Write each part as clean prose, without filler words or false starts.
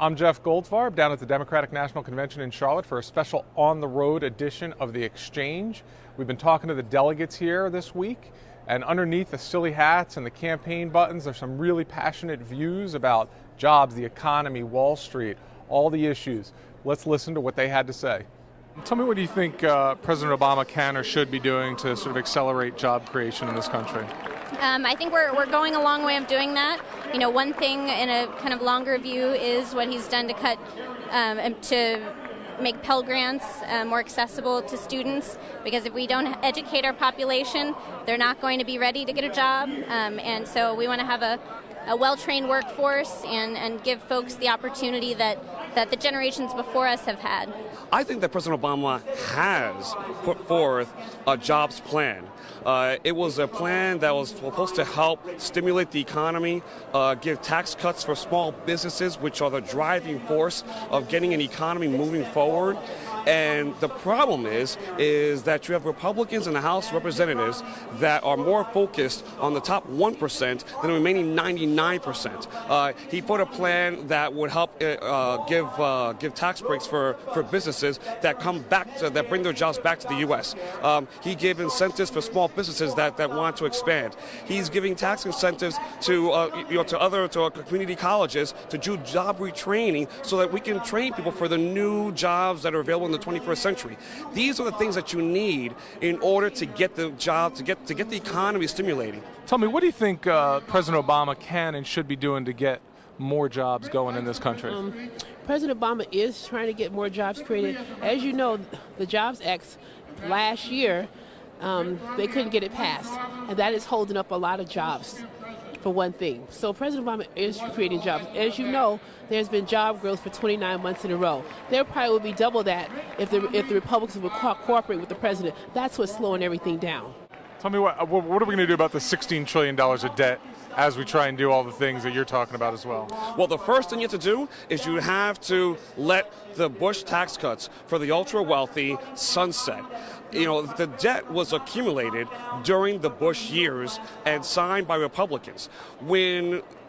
I'm Jeff Goldfarb down at the Democratic National Convention in Charlotte for a special on-the-road edition of The Exchange. We've been talking to the delegates here this week, and underneath the silly hats and the campaign buttons, there's some really passionate views about jobs, the economy, Wall Street, all the issues. Let's listen to what they had to say. Tell me, what do you think President Obama can or should be doing to sort of accelerate job creation in this country? I think we're going a long way of doing that. You know, one thing in a kind of longer view is what he's done to cut, to make Pell Grants more accessible to students, because if we don't educate our population, they're not going to be ready to get a job. And so we want to have a well-trained workforce and give folks the opportunity that the generations before us have had. I think that President Obama has put forth a jobs plan. It was a plan that was supposed to help stimulate the economy, give tax cuts for small businesses, which are the driving force of getting an economy moving forward. And the problem is that you have Republicans in the House of Representatives that are more focused on the top 1% than the remaining 99%. He put a plan that would help give tax breaks for businesses that come back that bring their jobs back to the U.S. He gave incentives for small businesses that want to expand. He's giving tax incentives to community colleges to do job retraining so that we can train people for the new jobs that are available in the 21st century. These are the things that you need in order to get the job, to get the economy stimulating. Tell me, what do you think President Obama can and should be doing to get more jobs going in this country? President Obama is trying to get more jobs created. As you know, the Jobs Act last year, they couldn't get it passed, and that is holding up a lot of jobs, for one thing. So President Obama is creating jobs. As you know, there's been job growth for 29 months in a row. There probably would be double that if the Republicans would cooperate with the president. That's what's slowing everything down. Tell me, what are we going to do about the $16 trillion of debt as we try and do all the things that you're talking about as well? Well, the first thing you have to do is you have to let the Bush tax cuts for the ultra-wealthy sunset. You know, the debt was accumulated during the Bush years and signed by Republicans.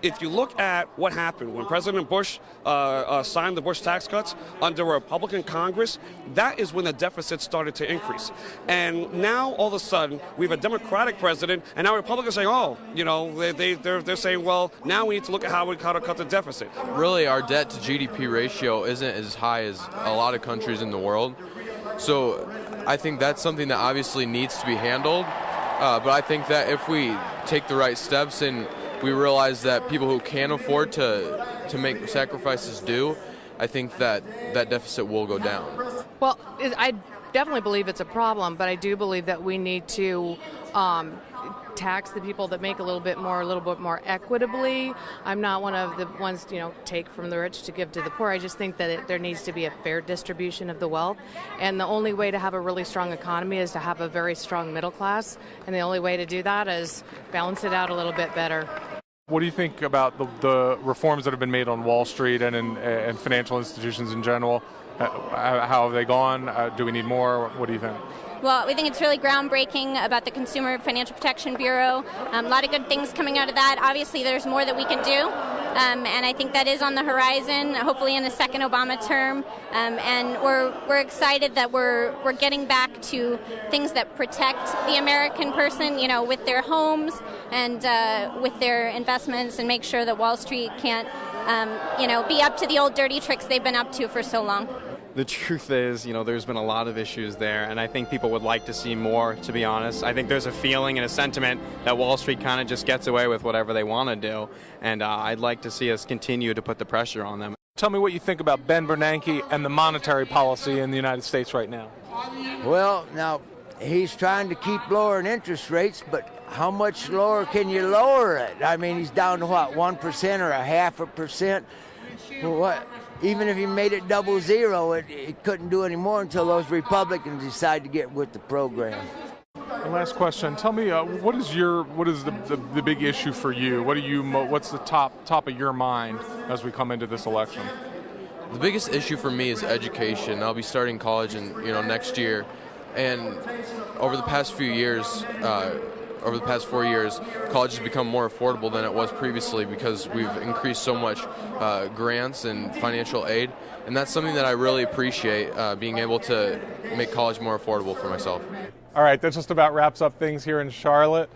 If you look at what happened when President Bush signed the Bush tax cuts under a Republican Congress, that is when the deficit started to increase. And now, all of a sudden, we have a Democratic president, and now Republicans are saying, oh, you know, they're saying, well, now we need to look at how to cut the deficit. Really, our debt to GDP ratio isn't as high as a lot of countries in the world. So I think that's something that obviously needs to be handled. But I think that if we take the right steps and we realize that people who can afford to make sacrifices do, I think that deficit will go down. Well, I definitely believe it's a problem, but I do believe that we need to tax the people that make a little bit more equitably. I'm not one of the ones, take from the rich to give to the poor. I just think that there needs to be a fair distribution of the wealth. And the only way to have a really strong economy is to have a very strong middle class. And the only way to do that is balance it out a little bit better. What do you think about the reforms that have been made on Wall Street and financial institutions in general? How have they gone? Do we need more? What do you think? Well, we think it's really groundbreaking about the Consumer Financial Protection Bureau. A lot of good things coming out of that. Obviously, there's more that we can do, and I think that is on the horizon, hopefully in a second Obama term. And we're excited that we're getting back to things that protect the American person, with their homes and with their investments, and make sure that Wall Street can't, be up to the old dirty tricks they've been up to for so long. The truth is, there's been a lot of issues there, and I think people would like to see more, to be honest. I think there's a feeling and a sentiment that Wall Street kind of just gets away with whatever they want to do, and I'd like to see us continue to put the pressure on them. Tell me what you think about Ben Bernanke and the monetary policy in the United States right now. Well, now, he's trying to keep lowering interest rates, but how much lower can you lower it? I mean, he's down to what, 1% or 0.5%? Well, what? Even if he made it 00, it couldn't do any more until those Republicans decide to get with the program. And last question. Tell me, what is the big issue for you? What's the top of your mind as we come into this election? The biggest issue for me is education. I'll be starting college in next year, and over the past few years, over the past 4 years, college has become more affordable than it was previously because we've increased so much grants and financial aid. And that's something that I really appreciate, being able to make college more affordable for myself. All right, that just about wraps up things here in Charlotte.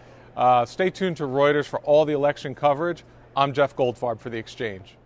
Stay tuned to Reuters for all the election coverage. I'm Jeff Goldfarb for The Exchange.